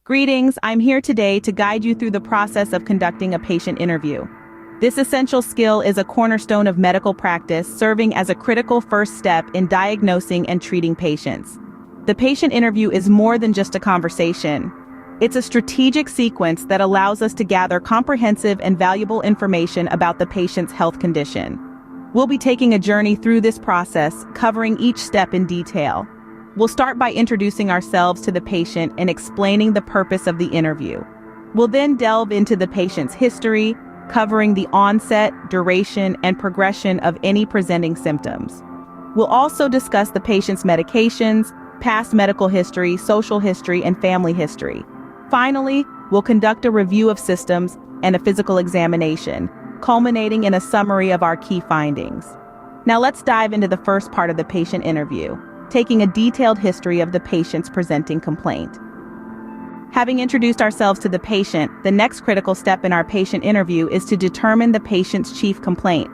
Greetings, I'm here today to guide you through the process of conducting a patient interview. This essential skill is a cornerstone of medical practice, serving as a critical first step in diagnosing and treating patients. The patient interview is more than just a conversation. It's a strategic sequence that allows us to gather comprehensive and valuable information about the patient's health condition. We'll be taking a journey through this process, covering each step in detail. We'll start by introducing ourselves to the patient and explaining the purpose of the interview. We'll then delve into the patient's history, covering the onset, duration, and progression of any presenting symptoms. We'll also discuss the patient's medications, past medical history, social history, and family history. Finally, we'll conduct a review of systems and a physical examination, culminating in a summary of our key findings. Now let's dive into the first part of the patient interview, taking a detailed history of the patient's presenting complaint. Having introduced ourselves to the patient, the next critical step in our patient interview is to determine the patient's chief complaint.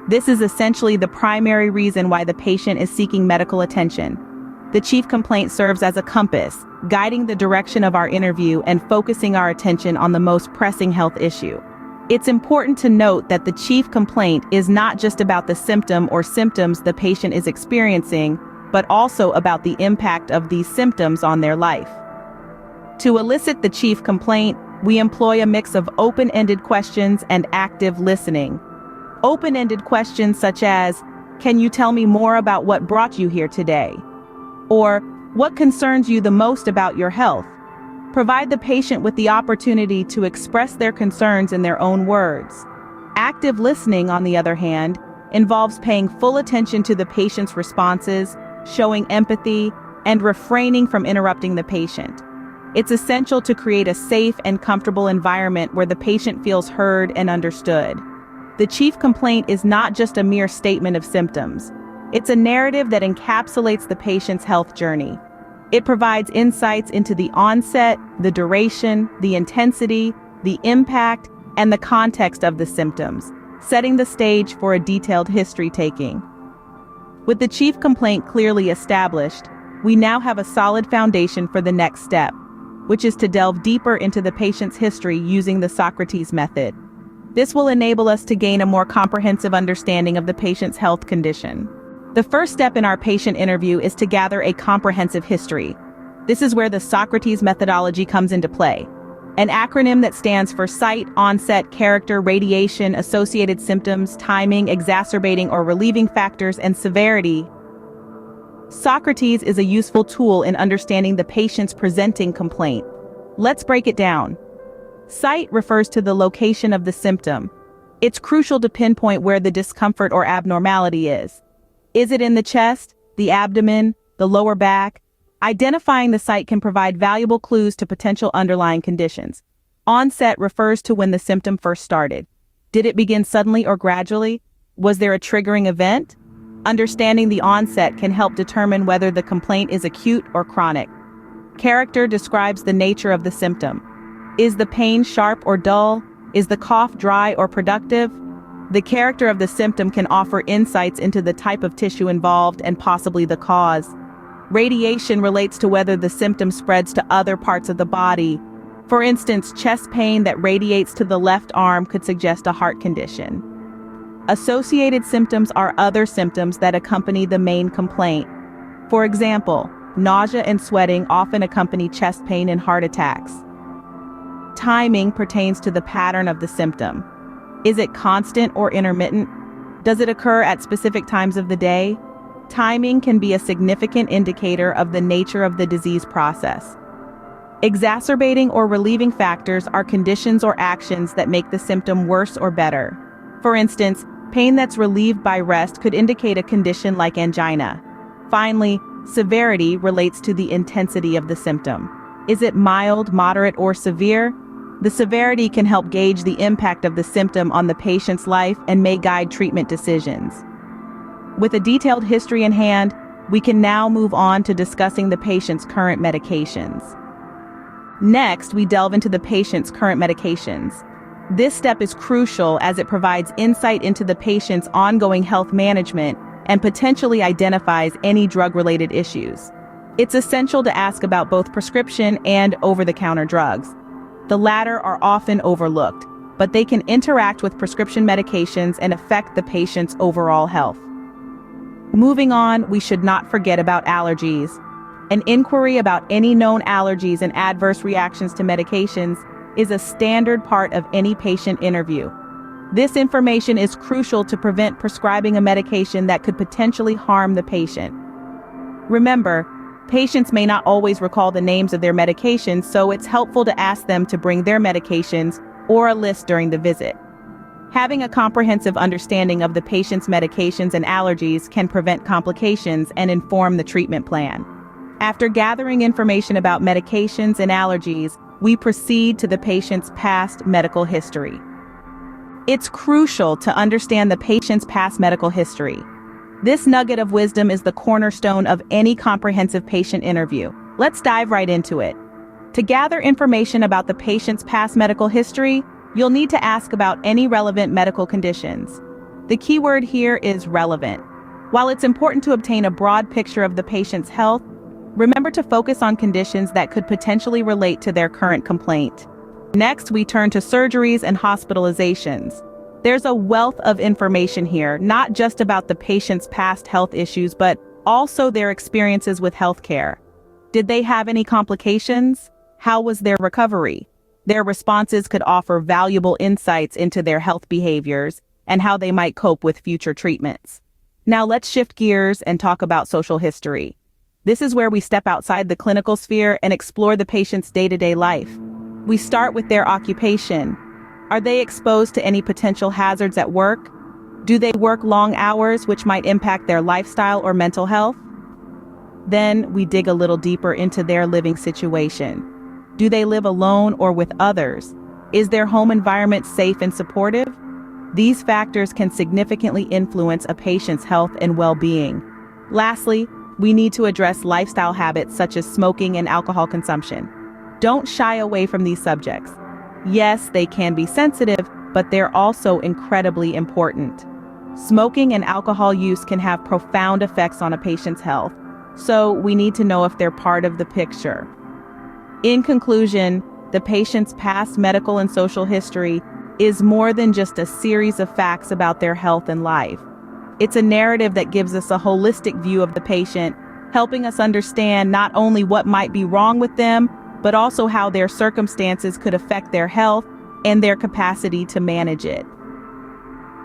This is essentially the primary reason why the patient is seeking medical attention. The chief complaint serves as a compass, guiding the direction of our interview and focusing our attention on the most pressing health issue. It's important to note that the chief complaint is not just about the symptom or symptoms the patient is experiencing, but also about the impact of these symptoms on their life. To elicit the chief complaint, we employ a mix of open-ended questions and active listening. Open-ended questions such as, "Can you tell me more about what brought you here today?" Or, "What concerns you the most about your health?" Provide the patient with the opportunity to express their concerns in their own words. Active listening, on the other hand, involves paying full attention to the patient's responses, showing empathy, and refraining from interrupting the patient. It's essential to create a safe and comfortable environment where the patient feels heard and understood. The chief complaint is not just a mere statement of symptoms. It's a narrative that encapsulates the patient's health journey. It provides insights into the onset, the duration, the intensity, the impact, and the context of the symptoms, setting the stage for a detailed history-taking. With the chief complaint clearly established, we now have a solid foundation for the next step, which is to delve deeper into the patient's history using the Socrates method. This will enable us to gain a more comprehensive understanding of the patient's health condition. The first step in our patient interview is to gather a comprehensive history. This is where the Socrates methodology comes into play, an acronym that stands for site, onset, character, radiation, associated symptoms, timing, exacerbating or relieving factors, and severity. Socrates is a useful tool in understanding the patient's presenting complaint. Let's break it down. Site refers to the location of the symptom. It's crucial to pinpoint where the discomfort or abnormality is. Is it in the chest, the abdomen, the lower back? Identifying the site can provide valuable clues to potential underlying conditions. Onset refers to when the symptom first started. Did it begin suddenly or gradually? Was there a triggering event? Understanding the onset can help determine whether the complaint is acute or chronic. Character describes the nature of the symptom. Is the pain sharp or dull? Is the cough dry or productive? The character of the symptom can offer insights into the type of tissue involved and possibly the cause. Radiation relates to whether the symptom spreads to other parts of the body. For instance, chest pain that radiates to the left arm could suggest a heart condition. Associated symptoms are other symptoms that accompany the main complaint. For example, nausea and sweating often accompany chest pain and heart attacks. Timing pertains to the pattern of the symptom. Is it constant or intermittent? Does it occur at specific times of the day? Timing can be a significant indicator of the nature of the disease process. Exacerbating or relieving factors are conditions or actions that make the symptom worse or better. For instance, pain that's relieved by rest could indicate a condition like angina. Finally, severity relates to the intensity of the symptom. Is it mild, moderate, or severe? The severity can help gauge the impact of the symptom on the patient's life and may guide treatment decisions. With a detailed history in hand, we can now move on to discussing the patient's current medications. Next, we delve into the patient's current medications. This step is crucial as it provides insight into the patient's ongoing health management and potentially identifies any drug-related issues. It's essential to ask about both prescription and over-the-counter drugs. The latter are often overlooked, but they can interact with prescription medications and affect the patient's overall health. Moving on, we should not forget about allergies. An inquiry about any known allergies and adverse reactions to medications is a standard part of any patient interview. This information is crucial to prevent prescribing a medication that could potentially harm the patient. Remember, patients may not always recall the names of their medications, so it's helpful to ask them to bring their medications or a list during the visit. Having a comprehensive understanding of the patient's medications and allergies can prevent complications and inform the treatment plan. After gathering information about medications and allergies, we proceed to the patient's past medical history. It's crucial to understand the patient's past medical history. This nugget of wisdom is the cornerstone of any comprehensive patient interview. Let's dive right into it. To gather information about the patient's past medical history, you'll need to ask about any relevant medical conditions. The key word here is relevant. While it's important to obtain a broad picture of the patient's health, remember to focus on conditions that could potentially relate to their current complaint. Next, we turn to surgeries and hospitalizations. There's a wealth of information here, not just about the patient's past health issues, but also their experiences with healthcare. Did they have any complications? How was their recovery? Their responses could offer valuable insights into their health behaviors and how they might cope with future treatments. Now let's shift gears and talk about social history. This is where we step outside the clinical sphere and explore the patient's day-to-day life. We start with their occupation. Are they exposed to any potential hazards at work? Do they work long hours, which might impact their lifestyle or mental health? Then we dig a little deeper into their living situation. Do they live alone or with others? Is their home environment safe and supportive? These factors can significantly influence a patient's health and well-being. Lastly, we need to address lifestyle habits such as smoking and alcohol consumption. Don't shy away from these subjects. Yes, they can be sensitive, but they're also incredibly important. Smoking and alcohol use can have profound effects on a patient's health, so we need to know if they're part of the picture. In conclusion, the patient's past medical and social history is more than just a series of facts about their health and life. It's a narrative that gives us a holistic view of the patient, helping us understand not only what might be wrong with them, but also how their circumstances could affect their health and their capacity to manage it.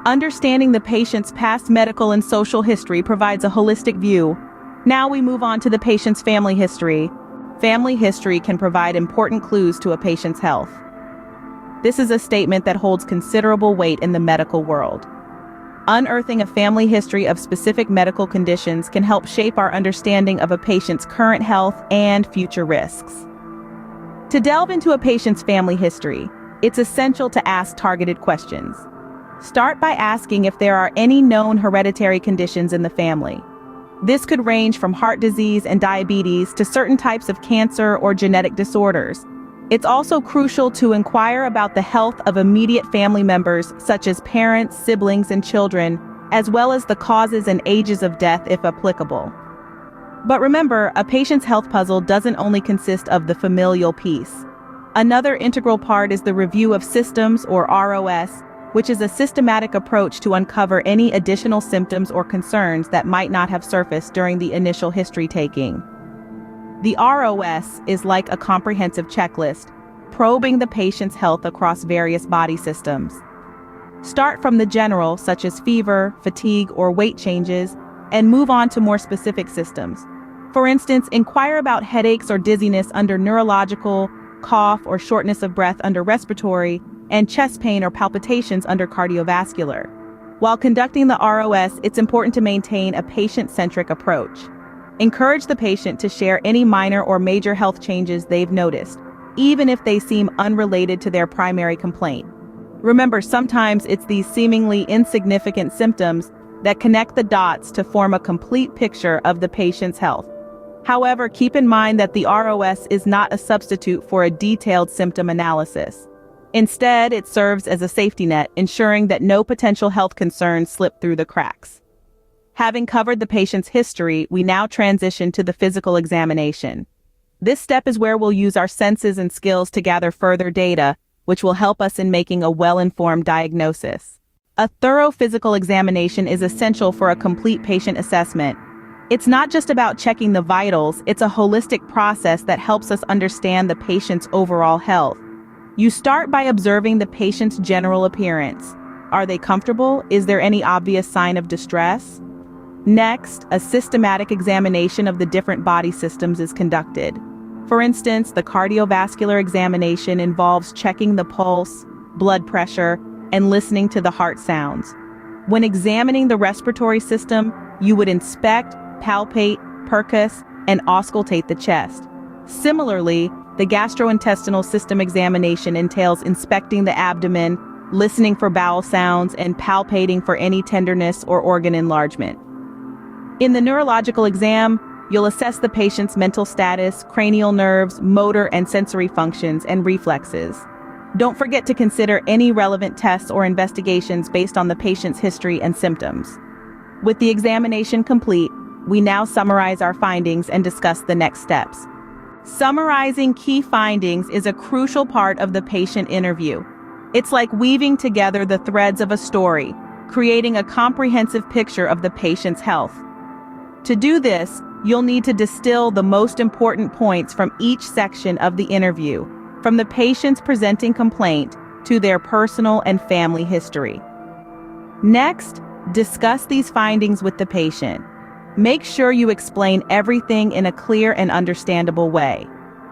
Understanding the patient's past medical and social history provides a holistic view. Now we move on to the patient's family history. Family history can provide important clues to a patient's health. This is a statement that holds considerable weight in the medical world. Unearthing a family history of specific medical conditions can help shape our understanding of a patient's current health and future risks. To delve into a patient's family history, it's essential to ask targeted questions. Start by asking if there are any known hereditary conditions in the family. This could range from heart disease and diabetes to certain types of cancer or genetic disorders. It's also crucial to inquire about the health of immediate family members, such as parents, siblings, and children, as well as the causes and ages of death if applicable. But remember, a patient's health puzzle doesn't only consist of the familial piece. Another integral part is the review of systems, or ROS, which is a systematic approach to uncover any additional symptoms or concerns that might not have surfaced during the initial history taking. The ROS is like a comprehensive checklist, probing the patient's health across various body systems. Start from the general, such as fever, fatigue, or weight changes, and move on to more specific systems. For instance, inquire about headaches or dizziness under neurological, cough or shortness of breath under respiratory, and chest pain or palpitations under cardiovascular. While conducting the ROS, it's important to maintain a patient-centric approach. Encourage the patient to share any minor or major health changes they've noticed, even if they seem unrelated to their primary complaint. Remember, sometimes it's these seemingly insignificant symptoms that connect the dots to form a complete picture of the patient's health. However, keep in mind that the ROS is not a substitute for a detailed symptom analysis. Instead, it serves as a safety net, ensuring that no potential health concerns slip through the cracks. Having covered the patient's history, we now transition to the physical examination. This step is where we'll use our senses and skills to gather further data, which will help us in making a well-informed diagnosis. A thorough physical examination is essential for a complete patient assessment. It's not just about checking the vitals, it's a holistic process that helps us understand the patient's overall health. You start by observing the patient's general appearance. Are they comfortable? Is there any obvious sign of distress? Next, a systematic examination of the different body systems is conducted. For instance, the cardiovascular examination involves checking the pulse, blood pressure, and listening to the heart sounds. When examining the respiratory system, you would inspect, palpate, percuss, and auscultate the chest. Similarly, the gastrointestinal system examination entails inspecting the abdomen, listening for bowel sounds, and palpating for any tenderness or organ enlargement. In the neurological exam, you'll assess the patient's mental status, cranial nerves, motor and sensory functions, and reflexes. Don't forget to consider any relevant tests or investigations based on the patient's history and symptoms. With the examination complete, we now summarize our findings and discuss the next steps. Summarizing key findings is a crucial part of the patient interview. It's like weaving together the threads of a story, creating a comprehensive picture of the patient's health. To do this, you'll need to distill the most important points from each section of the interview, from the patient's presenting complaint to their personal and family history. Next, discuss these findings with the patient. Make sure you explain everything in a clear and understandable way.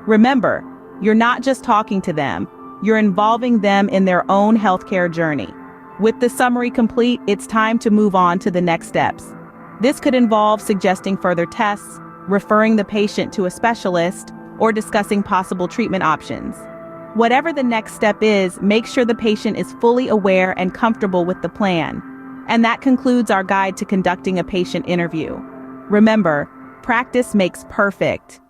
Remember, you're not just talking to them, you're involving them in their own healthcare journey. With the summary complete, it's time to move on to the next steps. This could involve suggesting further tests, referring the patient to a specialist, or discussing possible treatment options. Whatever the next step is, make sure the patient is fully aware and comfortable with the plan. And that concludes our guide to conducting a patient interview. Remember, practice makes perfect.